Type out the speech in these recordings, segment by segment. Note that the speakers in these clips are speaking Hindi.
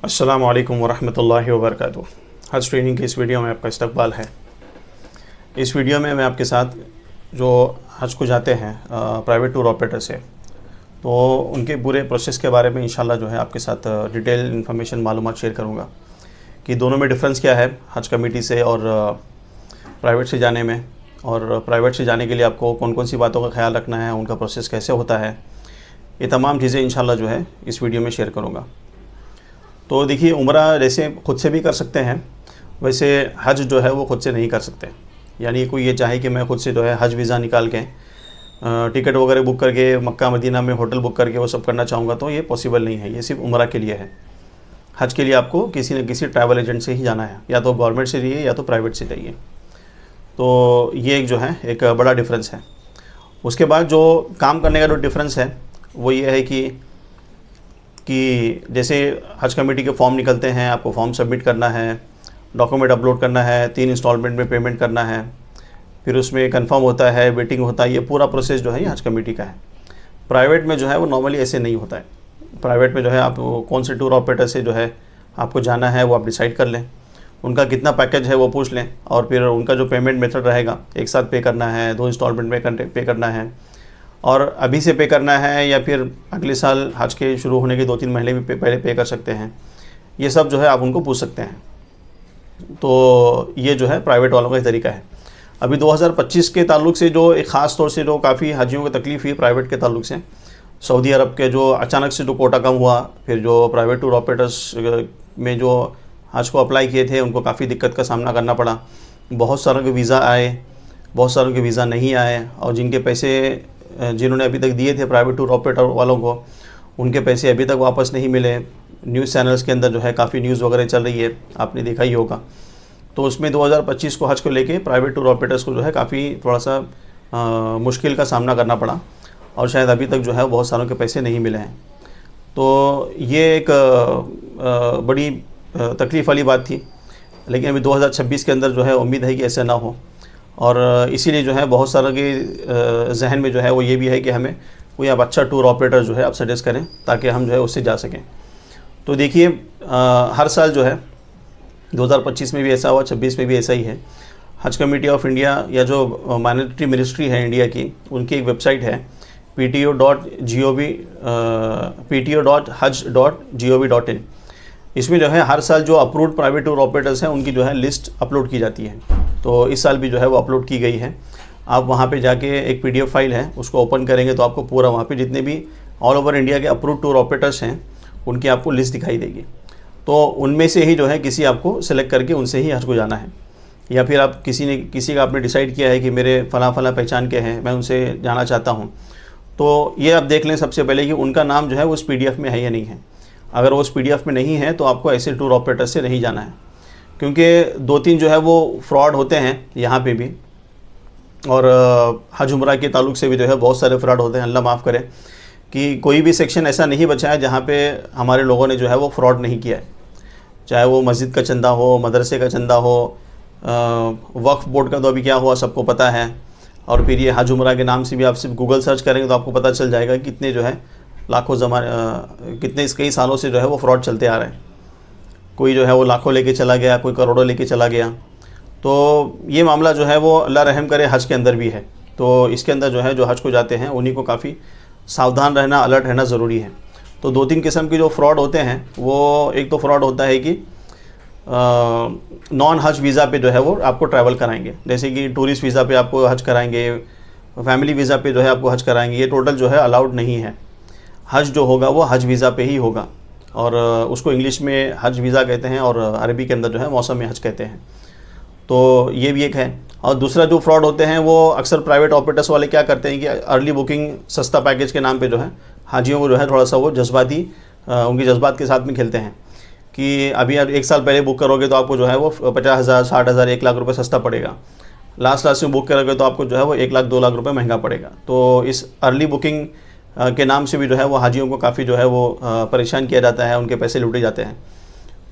अस्सलामु अलैकुम वरहमतुल्लाहि वबरकातुहू। हज ट्रेनिंग की इस वीडियो में आपका इस्तकबाल है। इस वीडियो में मैं आपके साथ जो हज को जाते हैं प्राइवेट टूर ऑपरेटर से, तो उनके पूरे प्रोसेस के बारे में इंशाल्लाह जो है आपके साथ डिटेल इन्फॉर्मेशन मालूमात शेयर करूँगा कि दोनों में डिफरेंस क्या है हज कमेटी से और प्राइवेट से जाने में, और प्राइवेट से जाने के लिए आपको कौन कौन सी बातों का ख्याल रखना है, उनका प्रोसेस कैसे होता है, ये तमाम चीज़ें इंशाल्लाह जो है इस वीडियो में शेयर करूँगा। तो देखिए, उम्रा जैसे खुद से भी कर सकते हैं, वैसे हज जो है वो खुद से नहीं कर सकते। यानी कोई ये चाहे कि मैं खुद से जो है हज वीज़ा निकाल के टिकट वगैरह बुक करके मक्का मदीना में होटल बुक करके वो सब करना चाहूँगा तो ये पॉसिबल नहीं है। ये सिर्फ उम्रा के लिए है। हज के लिए आपको किसी न किसी ट्रैवल एजेंट से ही जाना है, या तो गवर्नमेंट से जाइए या तो प्राइवेट से जाइए। तो ये एक जो है एक बड़ा डिफरेंस है। उसके बाद जो काम करने का जो डिफरेंस है वो ये है कि जैसे हज कमेटी के फॉर्म निकलते हैं, आपको फॉर्म सबमिट करना है, डॉक्यूमेंट अपलोड करना है, 3 इंस्टॉलमेंट में पेमेंट करना है, फिर उसमें कंफर्म होता है, वेटिंग होता है। ये पूरा प्रोसेस जो है ये हज कमेटी का है। प्राइवेट में जो है वो नॉर्मली ऐसे नहीं होता है। प्राइवेट में जो है आप कौन से टूर ऑपरेटर से जो है आपको जाना है वो आप डिसाइड कर लें, उनका कितना पैकेज है वो पूछ लें, और फिर उनका जो पेमेंट मेथड रहेगा, एक साथ पे करना है, 2 इंस्टॉलमेंट में पे करना है, और अभी से पे करना है या फिर अगले साल हज के शुरू होने के 2-3 महीने भी पहले पे कर सकते हैं। ये सब जो है आप उनको पूछ सकते हैं। तो ये जो है प्राइवेट वालों का ही तरीका है। अभी 2025 के ताल्लुक से जो एक ख़ास तौर से जो काफ़ी हाजियों को तकलीफ़ हुई प्राइवेट के ताल्लुक से, सऊदी अरब के जो अचानक से जो कोटा कम हुआ, फिर जो प्राइवेट टूर ऑपरेटर्स में जो हज को अप्लाई किए थे उनको काफ़ी दिक्कत का सामना करना पड़ा। बहुत सारों के वीज़ा आए, बहुत सारों के वीज़ा नहीं आए, और जिनके पैसे जिन्होंने अभी तक दिए थे प्राइवेट टूर ऑपरेटर वालों को, उनके पैसे अभी तक वापस नहीं मिले। न्यूज़ चैनल्स के अंदर जो है काफ़ी न्यूज़ वगैरह चल रही है, आपने देखा ही होगा। तो उसमें 2025 को हज को लेके प्राइवेट टूर ऑपरेटर्स को जो है काफ़ी थोड़ा सा मुश्किल का सामना करना पड़ा, और शायद अभी तक जो है बहुत सारों के पैसे नहीं मिले हैं। तो ये एक बड़ी तकलीफ़ वाली बात थी। लेकिन अभी 2026 के अंदर जो है उम्मीद है कि ऐसा ना हो, और इसीलिए जो है बहुत सारों के जहन में जो है वो ये भी है कि हमें कोई अब अच्छा टूर ऑपरेटर जो है आप सजेस्ट करें ताकि हम जो है उससे जा सकें। तो देखिए, हर साल जो है 2025 में भी ऐसा हुआ, 26 में भी ऐसा ही है। हज कमेटी ऑफ इंडिया या जो माइनॉरिटी मिनिस्ट्री है इंडिया की, उनकी एक वेबसाइट है pto.haj.gov.in। इसमें जो है हर साल जो अप्रूव्ड प्राइवेट टूर ऑपरेटर्स हैं उनकी जो है लिस्ट अपलोड की जाती है। तो इस साल भी जो है वो अपलोड की गई है। आप वहाँ पे जाके एक PDF फाइल है, उसको ओपन करेंगे तो आपको पूरा वहाँ पे जितने भी ऑल ओवर इंडिया के अप्रूव्ड टूर ऑपरेटर्स हैं उनकी आपको लिस्ट दिखाई देगी। तो उनमें से ही जो है किसी आपको सेलेक्ट करके उनसे ही हज को जाना है, या फिर आप किसी का आपने डिसाइड किया है कि मेरे फ़लाँ पहचान के हैं, मैं उनसे जाना चाहता हूँ, तो ये आप देख लें सबसे पहले कि उनका नाम जो है उस PDF में है या नहीं है। अगर वो उस PDF में नहीं है तो आपको ऐसे टूर ऑपरेटर से नहीं जाना है, क्योंकि 2-3 जो है वो फ्रॉड होते हैं यहाँ पे भी, और हज उम्रा के ताल्लुक से भी जो है बहुत सारे फ्रॉड होते हैं। अल्लाह माफ़ करे कि कोई भी सेक्शन ऐसा नहीं बचा है जहाँ पे हमारे लोगों ने जो है वो फ्रॉड नहीं किया है। चाहे वो मस्जिद का चंदा हो, मदरसे का चंदा हो, वक्फ बोर्ड का तो अभी क्या हुआ सबको पता है, और फिर ये हज उम्रा के नाम से भी आप सिर्फ गूगल सर्च करेंगे तो आपको पता चल जाएगा कितने जो है लाखों कितने कई सालों से जो है वो फ्रॉड चलते आ रहे हैं। कोई जो है वो लाखों लेके चला गया, कोई करोड़ों लेके चला गया। तो ये मामला जो है वो अल्लाह रहम करे हज के अंदर भी है। तो इसके अंदर जो है जो हज को जाते हैं उन्हीं को काफ़ी सावधान रहना, अलर्ट रहना ज़रूरी है। तो 2-3 किस्म के जो फ्रॉड होते हैं, वो एक तो फ्रॉड होता है कि नॉन हज वीज़ा पे जो है वो आपको ट्रैवल कराएंगे, जैसे कि टूरिस्ट वीज़ा पे आपको हज कराएंगे, फैमिली वीज़ा पे जो है आपको हज कराएंगे। ये टोटल जो है अलाउड नहीं है। हज जो होगा वो हज वीज़ा पे ही होगा, और उसको इंग्लिश में हज वीज़ा कहते हैं और अरबी के अंदर जो है मौसम में हज कहते हैं। तो ये भी एक है। और दूसरा जो फ्रॉड होते हैं वो अक्सर प्राइवेट ऑपरेटर्स वाले क्या करते हैं कि अर्ली बुकिंग सस्ता पैकेज के नाम पे जो है हाजियों को जो है थोड़ा सा वो जज्बाती उनके जज्बात के साथ में खेलते हैं कि अभी आप 1 साल पहले बुक करोगे तो आपको जो है वो 50,000, 60,000, 1 लाख रुपये सस्ता पड़ेगा। लास्ट में बुक करोगे तो आपको जो है वो 1 लाख 2 लाख रुपये महंगा पड़ेगा। तो इस अर्ली बुकिंग के नाम से भी जो है वो हाजियों को काफ़ी जो है वो परेशान किया जाता है, उनके पैसे लूटे जाते हैं।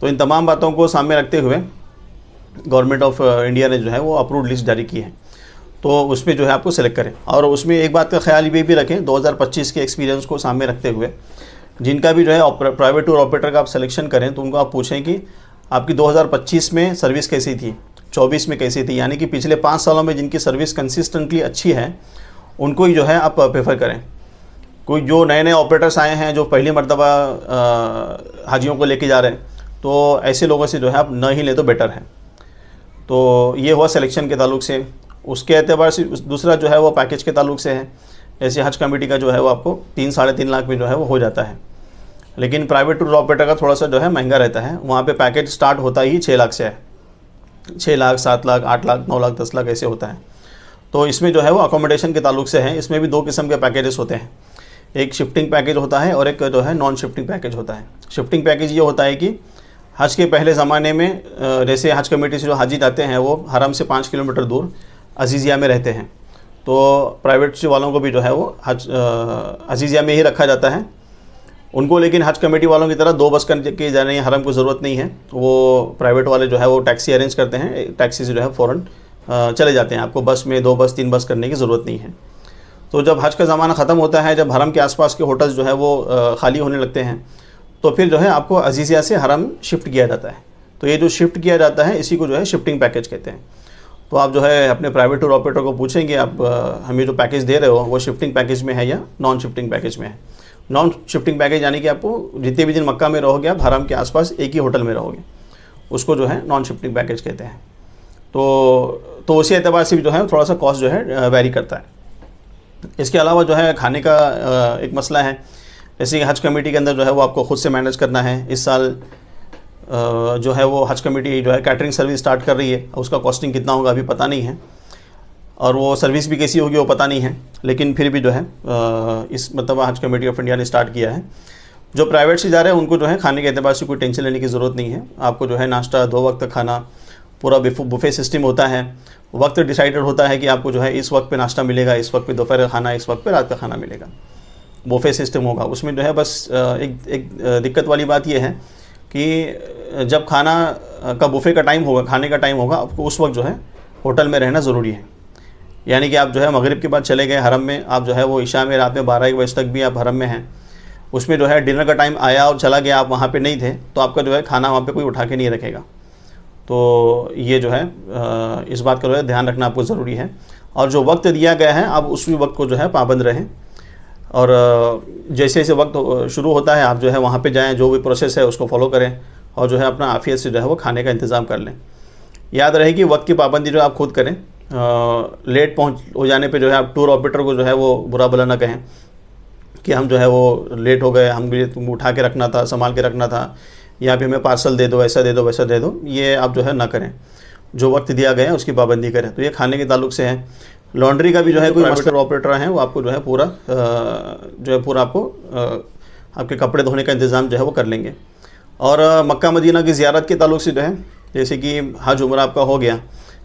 तो इन तमाम बातों को सामने रखते हुए गवर्नमेंट ऑफ इंडिया ने जो है वो अप्रूव्ड लिस्ट जारी की है। तो उसमें जो है आपको सेलेक्ट करें, और उसमें एक बात का ख्याल ये भी रखें 2025 के एक्सपीरियंस को सामने रखते हुए जिनका भी जो है प्राइवेट टूर ऑपरेटर का आप सिलेक्शन करें तो उनको आप पूछें कि आपकी 2025 में सर्विस कैसी थी, 24 में कैसी थी, यानी कि पिछले 5 सालों में जिनकी सर्विस कंसिस्टेंटली अच्छी है उनको ही जो है आप प्रेफर करें। कोई जो नए नए ऑपरेटर्स आए हैं जो पहली मरतबा हाजियों को लेके जा रहे हैं, तो ऐसे लोगों से जो है आप न ही ले तो बेटर है। तो ये हुआ सिलेक्शन के ताल्लुक से। उसके एतबार से दूसरा जो है वो पैकेज के ताल्लुक से है। जैसे हज कमेटी का जो है वो आपको 3-3.5 लाख में जो है वो हो जाता है, लेकिन प्राइवेट टूर ऑपरेटर का थोड़ा सा जो है महंगा रहता है। वहाँ पे पैकेज स्टार्ट होता ही 6 लाख से है, 6 लाख, 7 लाख, 8 लाख, 9 लाख, 10 लाख ऐसे होता है। तो इसमें जो है वो अकोमोडेशन के ताल्लुक से है। इसमें भी 2 किस्म के पैकेजेस होते हैं, एक शिफ्टिंग पैकेज होता है और एक जो है नॉन शिफ्टिंग पैकेज होता है। शिफ्टिंग पैकेज ये होता है कि हज के पहले ज़माने में जैसे हज कमेटी से जो हाजी जाते हैं वो हरम से 5 किलोमीटर दूर अजीज़िया में रहते हैं, तो प्राइवेट वालों को भी जो है वो हज अजीज़िया में ही रखा जाता है उनको। लेकिन हज कमेटी वालों की तरह 2 बस करके जाने हरम को ज़रूरत नहीं है। वो प्राइवेट वाले जो है वो टैक्सी अरेंज करते हैं, टैक्सी से जो है फ़ौरन चले जाते हैं। आपको बस में 2 बस 3 बस करने की ज़रूरत नहीं है। तो जब हज का ज़माना ख़त्म होता है, जब हरम के आसपास के होटल्स जो है वो खाली होने लगते हैं, तो फिर जो है आपको अजीज़िया से हरम शिफ्ट किया जाता है। तो ये जो शिफ्ट किया जाता है इसी को जो है शिफ्टिंग पैकेज कहते हैं। तो आप जो है अपने प्राइवेट टूर ऑपरेटर को पूछेंगे आप हमें जो पैकेज दे रहे हो वो शिफ्टिंग पैकेज में है या नॉन शिफ्टिंग पैकेज में है। नॉन शिफ्टिंग पैकेज यानी कि आपको जितने भी दिन मक्का में रहोगे आप हरम के आसपास एक ही होटल में रहोगे, उसको जो है नॉन शिफ्टिंग पैकेज कहते हैं। तो उसी एतबार से भी जो है थोड़ा सा कॉस्ट जो है वेरी करता है। इसके अलावा जो है खाने का एक मसला है। जैसे कि हज कमेटी के अंदर जो है वो आपको ख़ुद से मैनेज करना है। इस साल जो है वो हज कमेटी जो है कैटरिंग सर्विस स्टार्ट कर रही है, उसका कॉस्टिंग कितना होगा अभी पता नहीं है, और वो सर्विस भी कैसी होगी वो पता नहीं है। लेकिन फिर भी जो है इस मतलब हज कमेटी ऑफ इंडिया ने स्टार्ट किया है। जो प्राइवेट से जा रहे हैं उनको जो है खाने के एतबार से कोई टेंशन लेने की ज़रूरत नहीं है। आपको जो है नाश्ता 2 वक्त खाना, पूरा बुफे सिस्टम होता है। वक्त डिसाइडेड होता है कि आपको जो है इस वक्त पे नाश्ता मिलेगा, इस वक्त पे दोपहर का खाना, इस वक्त पे रात का खाना मिलेगा। बुफे सिस्टम होगा। उसमें जो है बस एक दिक्कत वाली बात यह है कि जब खाना का बुफे का टाइम होगा, खाने का टाइम होगा, आपको उस वक्त जो है होटल में रहना ज़रूरी है। यानी कि आप जो है मगरिब के बाद चले गए हरम में, आप जो है वो इशा में रात में 12-1 बजे तक भी आप हरम में हैं, उसमें जो है डिनर का टाइम आया और चला गया, आप वहाँ पे नहीं थे, तो आपका जो है खाना वहाँ पे कोई उठा के नहीं रखेगा। तो ये जो है इस बात का जो है ध्यान रखना आपको ज़रूरी है। और जो वक्त दिया गया है आप उसी वक्त को जो है पाबंद रहें, और जैसे जैसे वक्त शुरू होता है आप जो है वहाँ पे जाएं, जो भी प्रोसेस है उसको फॉलो करें, और जो है अपना आफियत से जो है वो खाने का इंतज़ाम कर लें। याद रहे कि वक्त की पाबंदी जो आप खुद करें। लेट हो जाने पे जो है आप टूर ऑपरेटर को जो है वो बुरा भला ना कहें कि हम जो है वो लेट हो गए, हम तुम उठा के रखना था, संभाल के रखना था, या फिर हमें पार्सल दे दो, ऐसा दे दो, वैसा दे दो। ये आप जो है ना करें, जो वक्त दिया गया है उसकी पाबंदी करें। तो ये खाने के ताल्लुक से है। लॉन्ड्री का भी जो है कोई मास्टर ऑपरेटर हैं वो आपको जो है पूरा आपको आपके कपड़े धोने का इंतज़ाम जो है वो कर लेंगे। और मक्का मदीना की ज़ियारत के ताल्लुक से जो है, जैसे कि हज उम्रा आपका हो गया,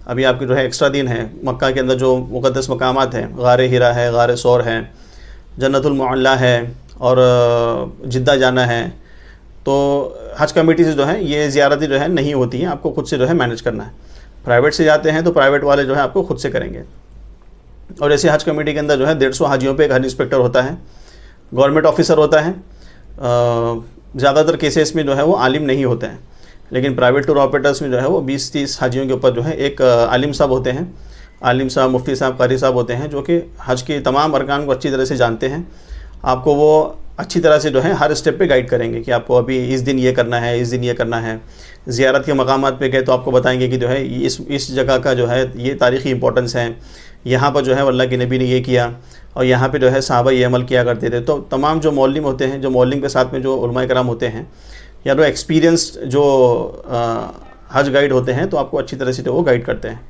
अभी आपके जो है एक्स्ट्रा दिन है। मक्का के अंदर जो मुक़द्दस मकामात हैं, गारे हिरा है, गारे सौर है, जन्नतुल मुअल्ला है, और जिद्दा जाना है। तो हज कमेटी से जो है ये ज़ियारतें जो है नहीं होती हैं, आपको खुद से जो है मैनेज करना है। प्राइवेट से जाते हैं तो प्राइवेट वाले जो है आपको खुद से करेंगे। और जैसे हज कमेटी के अंदर जो है 150 हाजियों पे एक हज इंस्पेक्टर होता है, गवर्नमेंट ऑफिसर होता है। ज़्यादातर केसेस में जो है वो आलिम नहीं होते हैं, लेकिन प्राइवेट टूर ऑपरेटर्स में जो है वो 20-30 हाजियों के ऊपर जो है एक आलिम साहब होते हैं। आलिम साहब, मुफ्ती साहब, कारी साहब होते हैं, जो कि हज के तमाम अरकान को अच्छी तरह से जानते हैं। आपको वो अच्छी तरह से जो है हर स्टेप पे गाइड करेंगे कि आपको अभी इस दिन ये करना है, इस दिन ये करना है। ज़ियारत के मकामात पे गए तो आपको बताएंगे कि जो है इस जगह का जो है ये तारीख़ी इंपॉर्टेंस है, यहाँ पर जो है अल्लाह के नबी ने ये किया, और यहाँ पे जो है सहाबा ये अमल किया करते थे। तो तमाम जो मौलिम होते हैं, जो मौलिम के साथ में जो उलमाए कराम होते हैं, या जो एक्सपीरियंस जो हज गाइड होते हैं, तो आपको अच्छी तरह से वो गाइड करते हैं।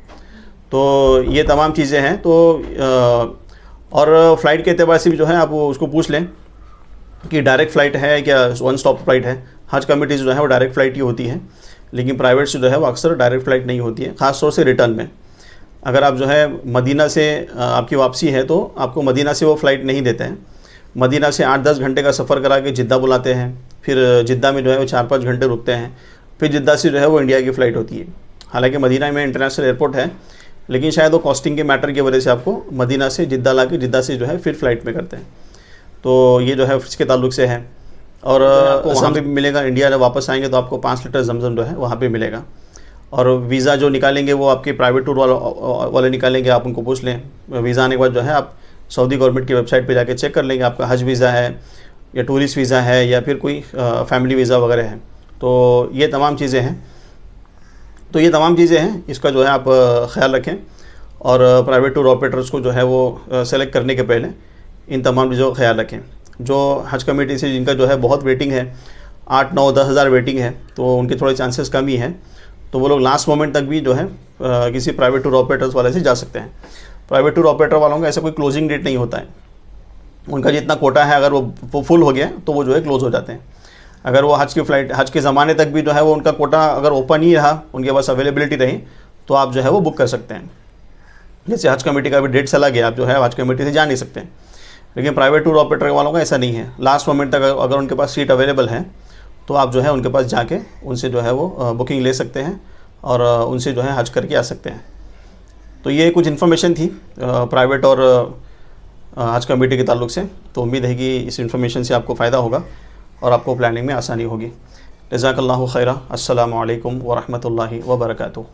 तो ये तमाम चीज़ें हैं। तो और फ़्लाइट के अतबार से भी जो है आप उसको पूछ लें कि डायरेक्ट फ़्लाइट है क्या, 1 स्टॉप फ़्लाइट है। हज कमेटी जो है वो डायरेक्ट फ़्लाइट ही होती है, लेकिन प्राइवेट से जो है वो अक्सर डायरेक्ट फ़्लाइट नहीं होती है, ख़ास तौर से रिटर्न में। अगर आप जो है मदीना से आपकी वापसी है तो आपको मदीना से वो फ़्लाइट नहीं देते हैं। मदीना से 8-10 घंटे का सफ़र करा के जिद्दा बुलाते हैं, फिर जिद्दा में जो है वो 4-5 घंटे रुकते हैं, फिर जिद्दा से जो है वो इंडिया की फ़्लाइट होती है। हालांकि मदीना में इंटरनेशनल एयरपोर्ट है, लेकिन शायद वो कॉस्टिंग के मैटर की वजह से आपको मदीना से जिद्दा ला के जिद्दा से जो है फिर फ़्लाइट में करते हैं। तो ये जो है इसके ताल्लुक से है। और आपको वहाँ पे भी मिलेगा। इंडिया जब वापस आएंगे तो आपको 5 लीटर जमजम जो है वहाँ पे मिलेगा। और वीज़ा जो निकालेंगे वो आपके प्राइवेट टूर वाले निकालेंगे, आप उनको पूछ लें। वीज़ा आने के बाद जो है आप सऊदी गवर्नमेंट की वेबसाइट पे जाके चेक कर लेंगे आपका हज वीज़ा है या टूरिस्ट वीज़ा है या फिर कोई फैमिली वीज़ा वगैरह है। तो ये तमाम चीज़ें हैं, इसका जो है आप ख्याल रखें। और प्राइवेट टूर ऑपरेटर्स को जो है वो सेलेक्ट करने के पहले इन तमाम चीज़ों का ख्याल रखें। जो हज कमेटी से जिनका जो है बहुत वेटिंग है, 8, 9, 10 हज़ार वेटिंग है, तो उनके थोड़े चांसेस कम ही हैं। तो वो लोग लास्ट मोमेंट तक भी जो है किसी प्राइवेट टूर ऑपरेटर्स वाले से जा सकते हैं। प्राइवेट टूर ऑपरेटर वालों का ऐसा कोई क्लोजिंग डेट नहीं होता है। उनका जितना कोटा है अगर वो फुल हो गया तो वो जो है क्लोज़ हो जाते हैं। अगर वो हज के ज़माने तक भी जो है वो उनका कोटा अगर ओपन ही रहा, उनके पास अवेलेबिलिटी रही, तो आप जो है वो बुक कर सकते हैं। जैसे हज कमेटी का भी डेट चला गया, आप जो है हज कमेटी से जा नहीं सकते। लेकिन प्राइवेट टूर ऑपरेटर वालों का ऐसा नहीं है। लास्ट मोमेंट तक अगर उनके पास सीट अवेलेबल है तो आप जो है उनके पास जाके उनसे जो है वो बुकिंग ले सकते हैं और उनसे जो है हज करके आ सकते हैं। तो ये कुछ इन्फॉर्मेशन थी प्राइवेट और हज कमेटी के ताल्लुक से। तो उम्मीद है कि इस इन्फॉर्मेशन से आपको फ़ायदा होगा और आपको प्लानिंग में आसानी होगी। जज़ाकल्लाहु खैरा। अस्सलामु अलैकुम व रहमतुल्लाहि व बरकातुहू।